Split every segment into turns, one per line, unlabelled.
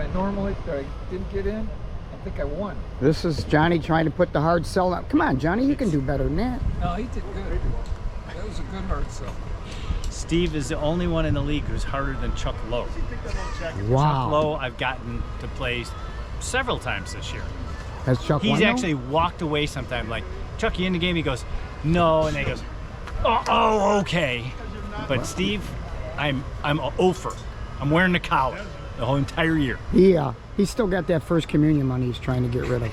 I didn't get in. I think I won.
This is Johnny trying to put the hard sell out. Come on, Johnny, you can do better than that.
No, he did good. That was a good hard sell.
Steve is the only one in the league who's harder than Chuck Lowe.
Wow.
Chuck Lowe, I've gotten to play several times this year.
Has Chuck won,
He's
though?
actually walked away sometime. Like, Chuck, you in the game? He goes, no, and then he goes, oh, okay. But Steve, I'm a ofer. I'm wearing the collar the whole entire year.
He's still got that first communion money he's trying to get rid of.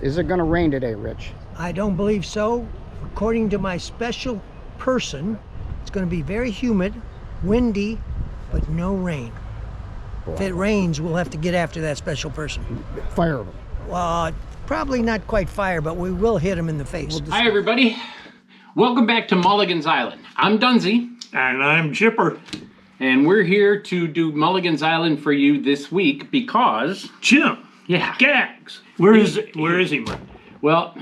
Is it going to rain today, Rich?
I don't believe so. According to my special person, it's going to be very humid, windy, but no rain. If it rains, we'll have to get after that special person.
Fire them.
Probably not quite fire, but we will hit him in the face.
Hi, everybody. Welcome back to Mulligan's Island. I'm Dunsey.
And I'm Chipper.
And we're here to do Mulligan's Island for you this week because...
Jim.
Yeah.
Gags. Where is he, Mike?
Well...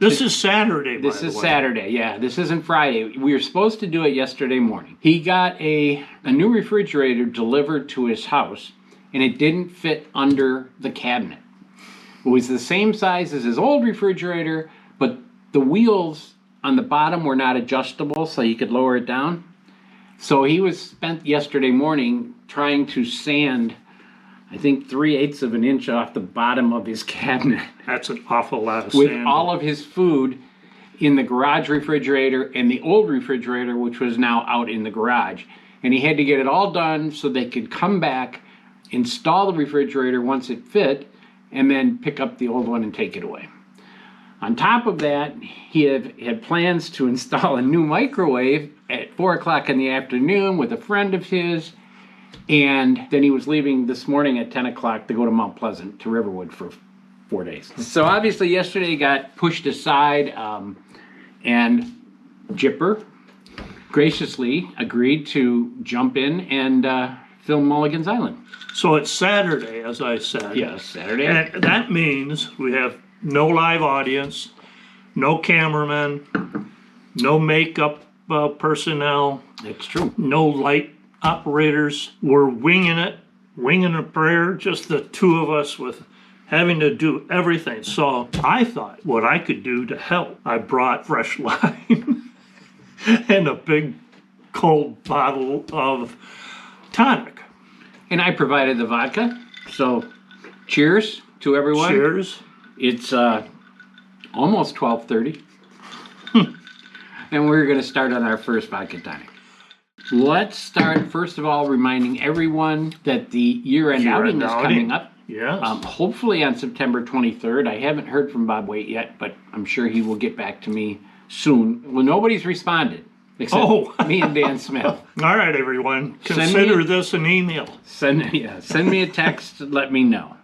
This is Saturday, by
This
the
is
way.
Saturday, yeah. This isn't Friday. We were supposed to do it yesterday morning. He got a new refrigerator delivered to his house, and it didn't fit under the cabinet. It was the same size as his old refrigerator, but the wheels on the bottom were not adjustable, so you could lower it down. So he was spent yesterday morning trying to sand, I think, 3/8 of an inch off the bottom of his cabinet.
That's an awful lot of
With
sand.
all of his food in the garage refrigerator and the old refrigerator, which was now out in the garage. And he had to get it all done so they could come back, install the refrigerator once it fit, and then pick up the old one and take it away. On top of that, he had plans to install a new microwave at 4 o'clock in the afternoon with a friend of his. And then he was leaving this morning at 10 o'clock to go to Mount Pleasant, to Riverwood for 4 days. So obviously yesterday got pushed aside, and Jipper graciously agreed to jump in and film Mulligan's Island.
So it's Saturday, as I said.
Yes, Saturday.
And that means we have no live audience, no cameramen, no makeup personnel.
It's true.
No light operators. We're winging a prayer, just the two of us with having to do everything. So I thought what I could do to help, I brought fresh lime and a big cold bottle of tonic.
And I provided the vodka. So cheers to everyone.
Cheers.
It's almost 12:30. And we're going to start on our first vodka tonic. Let's start, first of all, reminding everyone that the year-end outing is coming up.
Yes.
Hopefully on September 23rd. I haven't heard from Bob Waite yet, but I'm sure he will get back to me soon. Well, nobody's responded except me and Dan Smith.
All right, everyone. Consider this an email.
Send me a text. Let me know.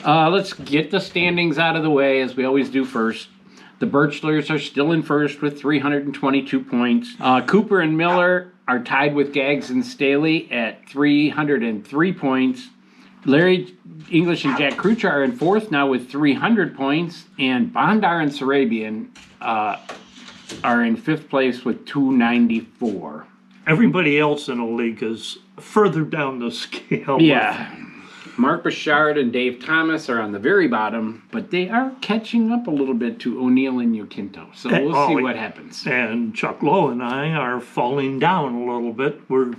Let's get the standings out of the way, as we always do first. The Birchlers are still in first with 322 points. Cooper and Miller are tied with Gags and Staley at 303 points. Larry English and Jack Krucha are in fourth now with 300 points. And Bondar and Sarabian are in fifth place with 294.
Everybody else in the league is further down the scale.
Yeah. Mark Bouchard and Dave Thomas are on the very bottom, but they are catching up a little bit to O'Neill and Yokinto. So we'll see what happens.
And Chuck Lowe and I are falling down a little bit. We're,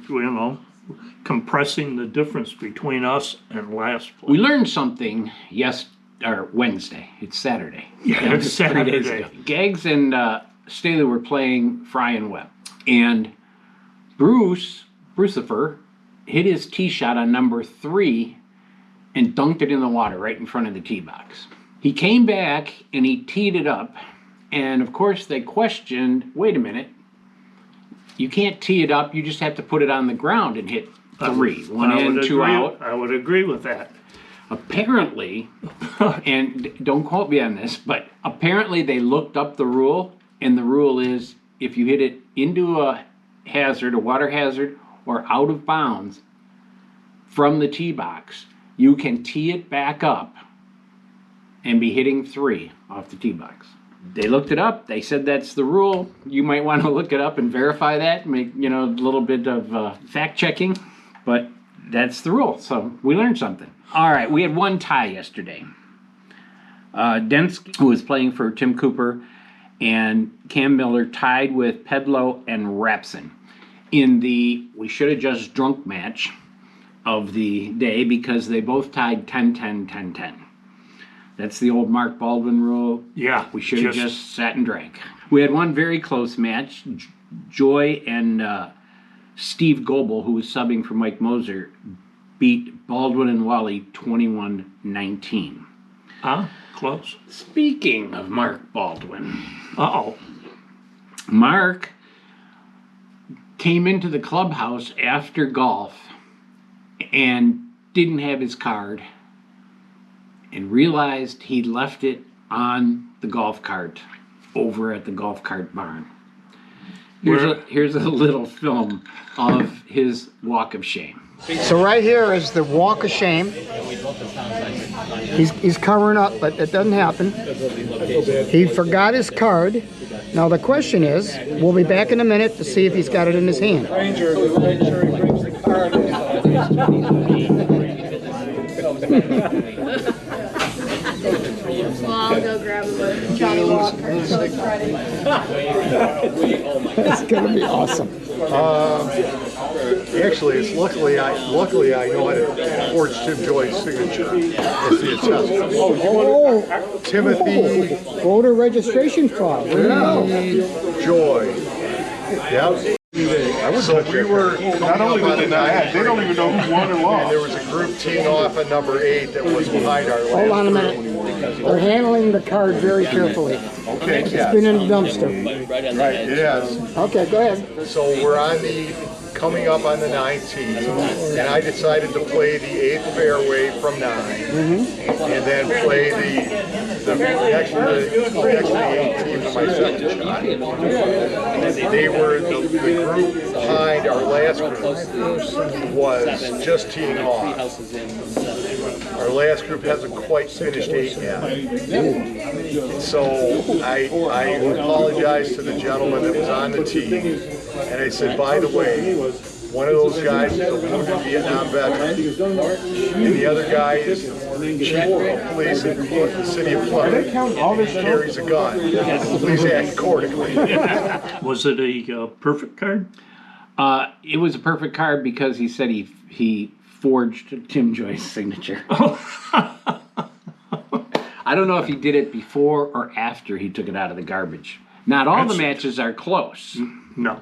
compressing the difference between us and last place.
We learned something Wednesday. It's Saturday.
Yeah, it's
3 days
Saturday.
ago. Gags and Staley were playing Fry and Webb. And Brucifer hit his tee shot on number 3 and dunked it in the water right in front of the tee box. He came back and he teed it up. And of course they questioned, wait a minute, you can't tee it up, you just have to put it on the ground and hit 3. One in, 2 out.
I would agree with that.
Apparently, and don't quote me on this, but apparently they looked up the rule, and the rule is if you hit it into a hazard, a water hazard, or out of bounds from the tee box, you can tee it back up and be hitting 3 off the tee box. They looked it up. They said that's the rule. You might want to look it up and verify that, make a little bit of fact checking, but that's the rule. So we learned something. All right, we had one tie yesterday. Densky, who was playing for Tim Cooper, and Cam Miller tied with Pedlow and Rapson in the we should have just drunk match of the day because they both tied 10-10, 10-10. That's the old Mark Baldwin rule.
Yeah.
We should have just sat and drank. We had one very close match. Joy and Steve Goebel, who was subbing for Mike Moser, beat Baldwin and Wally 21-19.
Close.
Speaking of Mark Baldwin.
Uh-oh.
Mark came into the clubhouse after golf and didn't have his card and realized he left it on the golf cart over at the golf cart barn. Here's a little film of his walk of shame.
So right here is the walk of shame. He's covering up, but it doesn't happen. He forgot his card. Now the question is, we'll be back in a minute to see if he's got it in his hand.
Ranger, make sure he brings the card in.
Well, I'll go grab him a Johnny Walker. So it's Friday.
It's gonna be awesome.
Actually, it's luckily I know how to forge Tim Joy's signature as the attestant.
Oh,
Timothy
voter registration fraud.
Joy. Yep. So we were
Not only did they not have, they don't even know who won or
and
lost.
there was a group teeing off at number 8 that was behind our last.
Hold on a minute. They're handling the card very carefully.
Okay,
It's
yes.
been in the dumpster.
Right, yes.
Okay, go ahead.
So we're coming up on the 19th, and I decided to play the 8th fairway from 9, and then play the next to the 18th for my second shot. They were the group behind our last group was just teeing off. Our last group hasn't quite finished 8 yet. So I apologized to the gentleman that was on the tee, and I said, by the way, one of those guys is a wounded Vietnam veteran, and the other guy is chief of police in the city of Plymouth. He carries a gun. Please act accordingly.
Was it a perfect card?
It was a perfect card because he said he forged Tim Joy's signature. I don't know if he did it before or after he took it out of the garbage. Not all the matches are close.
No.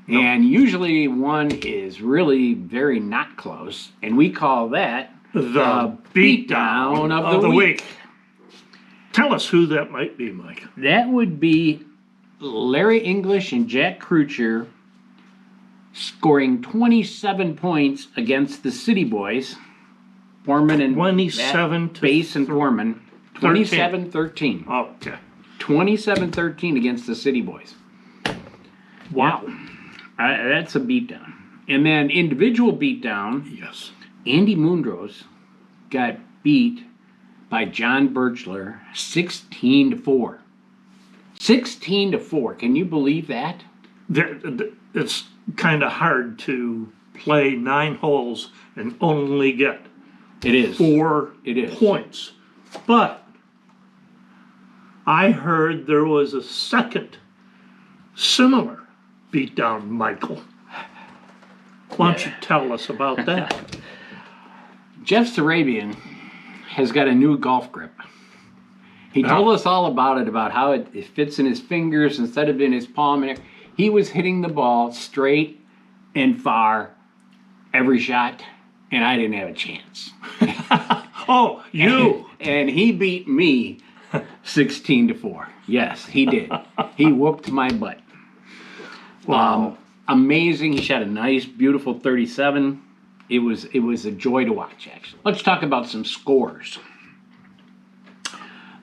And usually one is really very not close, and we call that
The beatdown
of the week.
Tell us who that might be, Mike.
That would be Larry English and Jack Krucher scoring 27 points against the City Boys. Foreman and
27 to
Bass and Foreman. 27-13.
Okay.
27-13 against the City Boys. Wow. That's a beatdown. And then individual beatdown.
Yes.
Andy Mundros got beat by John Birchler 16-4. 16-4. Can you believe that?
It's kind of hard to play 9 holes and only get
It is.
4
is.
points. But I heard there was a second similar beatdown, Michael. Why don't you tell us about that?
Jeff Sarabian has got a new golf grip. He told us all about it, about how it fits in his fingers instead of in his palm. And he was hitting the ball straight and far every shot, and I didn't have a chance.
Oh, you!
And he beat me 16-4. Yes, he did. He whooped my butt.
Wow.
Amazing. He shot a nice, beautiful 37. It was a joy to watch, actually. Let's talk about some scores.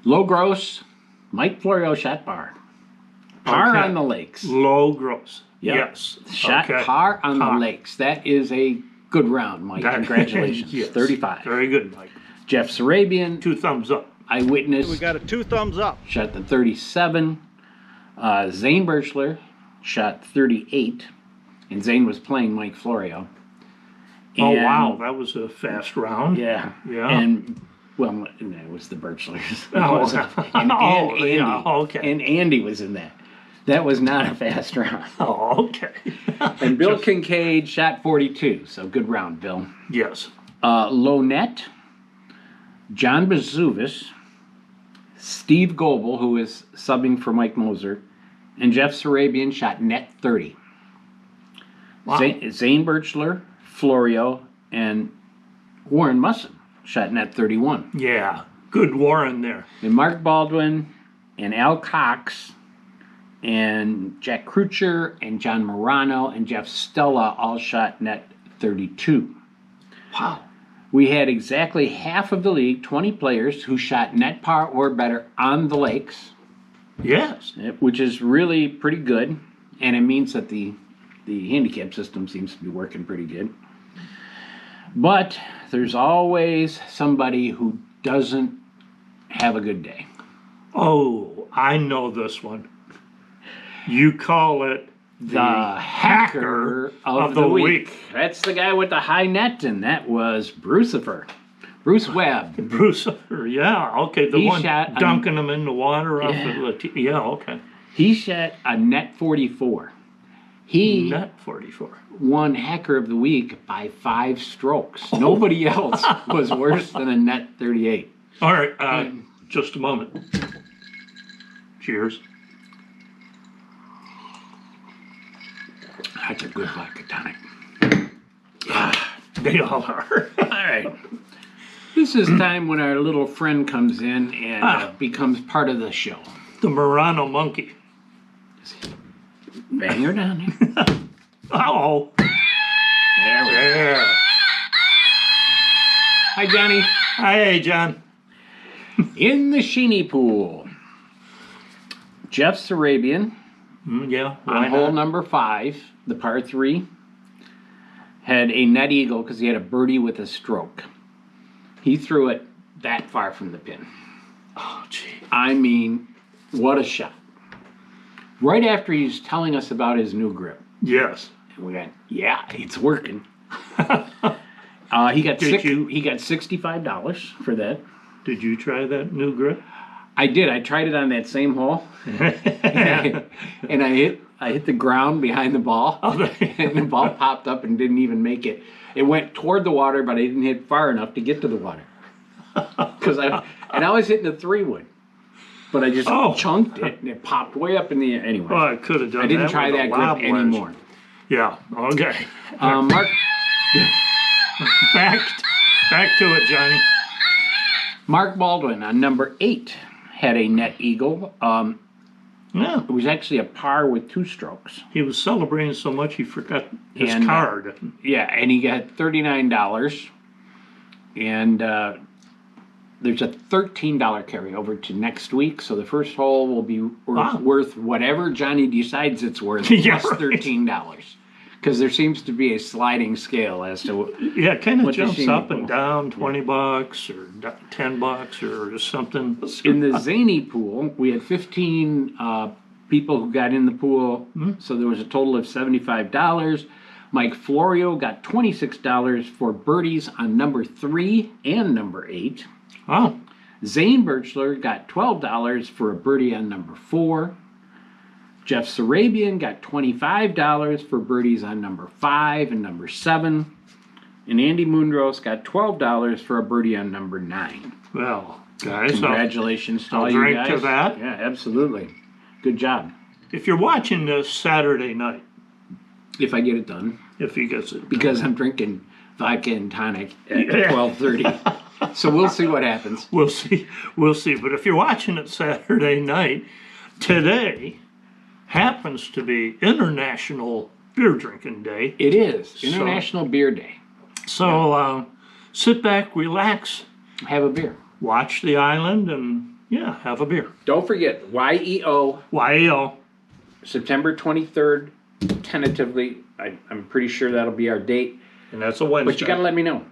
Low gross, Mike Florio shot par. Par
Okay.
on the lakes.
Low gross.
Yep.
Yes.
Shot
Okay.
par on the
Par.
lakes. That is a good round, Mike.
That-
Congratulations.
Yes.
35.
Very good, Mike.
Jeff Sarabian,
2 thumbs up.
eyewitness,
We got a 2 thumbs up.
shot the 37. Zane Birchler shot 38. And Zane was playing Mike Florio.
Oh,
And-
wow. That was a fast round.
Yeah.
Yeah.
And, well, no, it was the Birchlers.
Oh,
It wasn't. And
oh,
Andy.
yeah, okay.
And Andy was in that. That was not a fast round.
Oh, okay.
And Bill Kincaid shot 42. So good round, Bill.
Yes.
Low net, John Bezuvis, Steve Goebel, who is subbing for Mike Moser, and Jeff Sarabian shot net 30.
Wow.
Zane Birchler, Florio, and Warren Musson shot net 31.
Yeah. Good Warren there.
And Mark Baldwin and Al Cox and Jack Krucher and John Morano and Jeff Stella all shot net 32.
Wow.
We had exactly half of the league, 20 players, who shot net par or better on the lakes,
Yes.
which is really pretty good. And it means that the handicap system seems to be working pretty good. But there's always somebody who doesn't have a good day.
Oh, I know this one. You call it
The hacker of the week. That's the guy with the high net, and that was Bruce Webb.
Bruce. Yeah, okay. The
He
one
shot
dunking them in the water off
Yeah.
of the yeah, okay.
He shot a net 44. He
Net 44.
won hacker of the week by 5 strokes. Nobody else was worse than a net 38.
All right, just a moment. Cheers.
That's a good vodka tonic.
They all are.
All right. This is time when our little friend comes in and becomes part of the show.
The Murano monkey.
Bang her down there.
Oh,
There we go.
yeah.
Hi, Johnny.
Hey, John.
In the Sheeny Pool, Jeff Sarabian
Yeah.
on
why
hole
not?
number 5, the par 3, had a net eagle because he had a birdie with a stroke. He threw it that far from the pin.
Oh, gee.
I mean, what a shot. Right after he's telling us about his new grip.
Yes.
And we went, yeah, it's working. He got
Did you-
he got $65 for that.
Did you try that new grip?
I did. I tried it on that same hole. And I hit the ground behind the ball. And the ball popped up and didn't even make it. It went toward the water, but I didn't hit far enough to get to the water. And I was hitting the 3-wood. But I just chunked it and it popped way up in the air. Anyway.
Oh, I could have done
I didn't
that
try
with a
that
lob
grip
wedge.
anymore.
Yeah, okay.
Mark
Back to it, Johnny.
Mark Baldwin on number 8 had a net eagle.
Yeah,
It was actually a par with 2 strokes.
he was celebrating so much he forgot his
And,
card.
Yeah, and he got $39. And there's a $13 carryover to next week. So the first hole will be worth whatever Johnny decides it's worth,
Yeah,
plus
right.
$13. Because there seems to be a sliding scale as to
Yeah, it kind of
what the
jumps
Sheeny
up
Pool.
and down, $20 or $10 or something.
In the Zany pool, we had 15 people who got in the pool, so there was a total of $75. Mike Florio got $26 for birdies on number 3 and number 8.
Oh,
Zane Birchler got $12 for a birdie on number 4. Jeff Sarabian got $25 for birdies on number 5 and number 7. And Andy Mundros got $12 for a birdie on number 9.
well, Guys,
Congratulations to
I'll
all you
drink
guys.
to that.
Yeah, absolutely. Good job.
If you're watching this Saturday night,
If I get it done.
if he gets it,
Because I'm drinking vodka and tonic at 12:30. So we'll see what happens.
we'll see. But if you're watching it Saturday night, today happens to be International Beer Drinking Day.
It is International Beer Day.
So sit back, relax,
Have a beer.
watch the island, and have a beer.
Don't forget, YEO,
YEO.
September 23rd, tentatively. I'm pretty sure that'll be our date.
And that's a Wednesday.
But you got to let me know.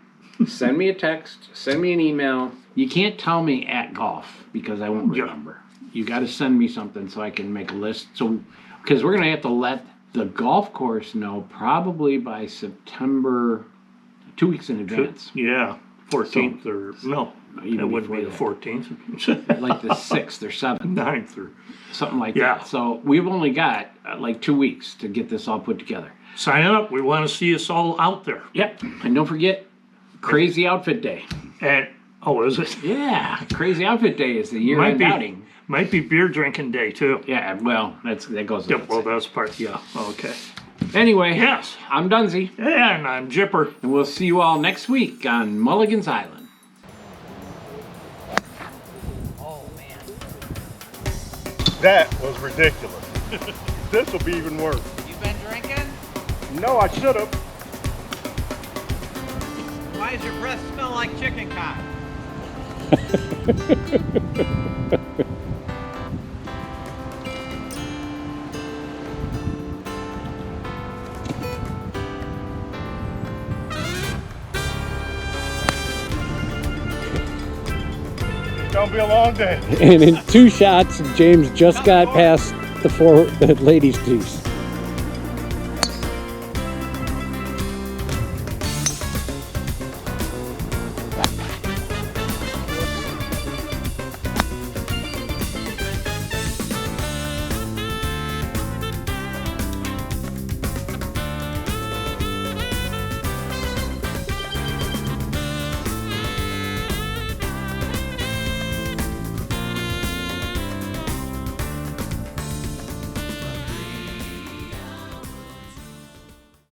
Send me a text, send me an email. You can't tell me at golf because I won't remember. You got to send me something so I can make a list. So, because we're going to have to let the golf course know probably by September, 2 weeks in advance.
Yeah, 14th or no,
even
it wouldn't be
before
the
that.
14th.
Like the 6th or 7th.
9th or
Something like
Yeah.
that. So we've only got like 2 weeks to get this all put together.
sign up. We want to see us all out there.
Yep. And don't forget, Crazy Outfit Day.
And is it?
Yeah, Crazy Outfit Day is the year-end outing.
Might be beer drinking day too.
Yeah, well, that goes.
Yep, well, that's part. Yeah. Okay.
Anyway,
Yes.
I'm Dunsey,
And I'm Jipper.
and we'll see you all next week on Mulligan's Island.
That was ridiculous. This will be even worse.
You been drinking?
No, I should have.
Why does your breath smell like chicken cock?
Gonna be a long day.
And in 2 shots, James just got past the ladies' piece.